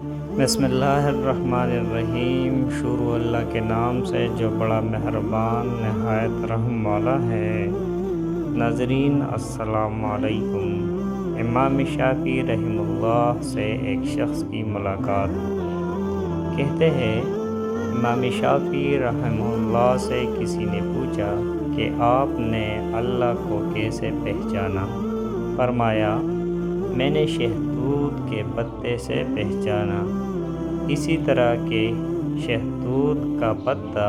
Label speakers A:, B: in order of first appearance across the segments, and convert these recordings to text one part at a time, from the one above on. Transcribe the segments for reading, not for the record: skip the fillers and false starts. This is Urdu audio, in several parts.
A: بسم اللہ الرحمن الرحیم۔ شروع اللہ کے نام سے جو بڑا مہربان نہایت رحم والا ہے۔ ناظرین السلام علیکم۔ امام شافعی رحمہ اللہ سے ایک شخص کی ملاقات۔ کہتے ہیں امام شافعی رحمہ اللہ سے کسی نے پوچھا کہ آپ نے اللہ کو کیسے پہچانا؟ فرمایا میں نے شہتوت کے پتے سے پہچانا، اسی طرح کہ شہتوت کا پتا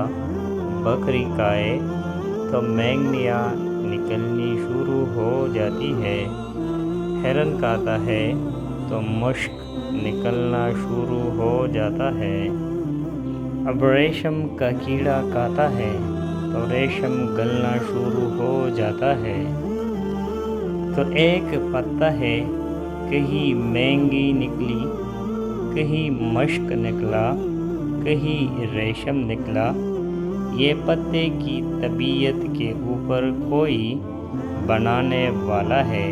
A: بکری کھائے تو مینگنیاں نکلنی شروع ہو جاتی ہے، ہرن کھاتا ہے تو مشک نکلنا شروع ہو جاتا ہے، اب ریشم کا کیڑا کھاتا ہے تو ریشم گلنا شروع ہو جاتا ہے۔ تو ایک پتا ہے، کہیں مینگی نکلی، کہیں مشک نکلا، کہیں ریشم نکلا۔ یہ پتے کی طبیعت کے اوپر کوئی بنانے والا ہے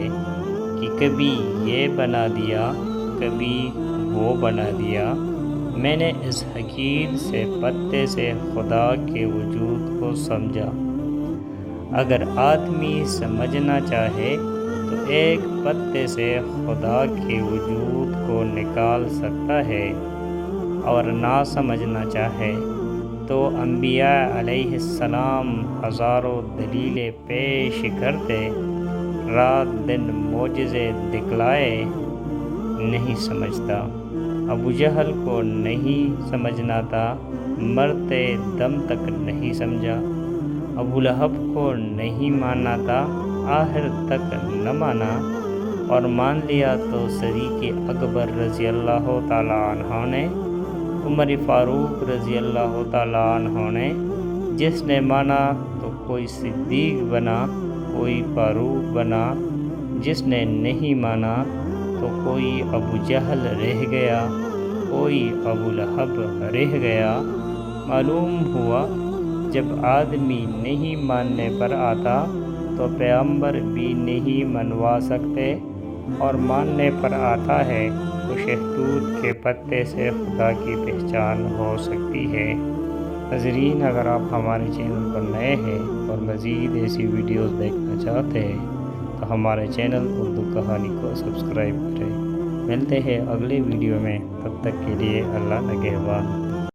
A: کہ کبھی یہ بنا دیا، کبھی وہ بنا دیا۔ میں نے اس حقیق سے پتے سے خدا کے وجود کو سمجھا۔ اگر آدمی سمجھنا چاہے تو ایک پتے سے خدا کے وجود کو نکال سکتا ہے، اور نہ سمجھنا چاہے تو انبیاء علیہ السلام ہزاروں دلیلیں پیش کرتے، رات دن معجزے دکھلائے، نہیں سمجھتا۔ ابو جہل کو نہیں سمجھنا تھا، مرتے دم تک نہیں سمجھا۔ ابو لہب کو نہیں ماننا تھا، آخر تک نہ مانا، اور مان لیا تو صدیق اکبر رضی اللہ تعالیٰ عنہ نے، عمر فاروق رضی اللہ تعالیٰ عنہ نے۔ جس نے مانا تو کوئی صدیق بنا، کوئی فاروق بنا، جس نے نہیں مانا تو کوئی ابو جہل رہ گیا، کوئی ابو لہب رہ گیا۔ معلوم ہوا جب آدمی نہیں ماننے پر آتا تو پیغمبر بھی نہیں منوا سکتے، اور ماننے پر آتا ہے تو شہتوت کے پتے سے خدا کی پہچان ہو سکتی ہے۔ ناظرین اگر آپ ہمارے چینل پر نئے ہیں اور مزید ایسی ویڈیوز دیکھنا چاہتے ہیں تو ہمارے چینل اردو کہانی کو سبسکرائب کریں۔ ملتے ہیں اگلے ویڈیو میں، تب تک کے لیے اللہ نگہبان۔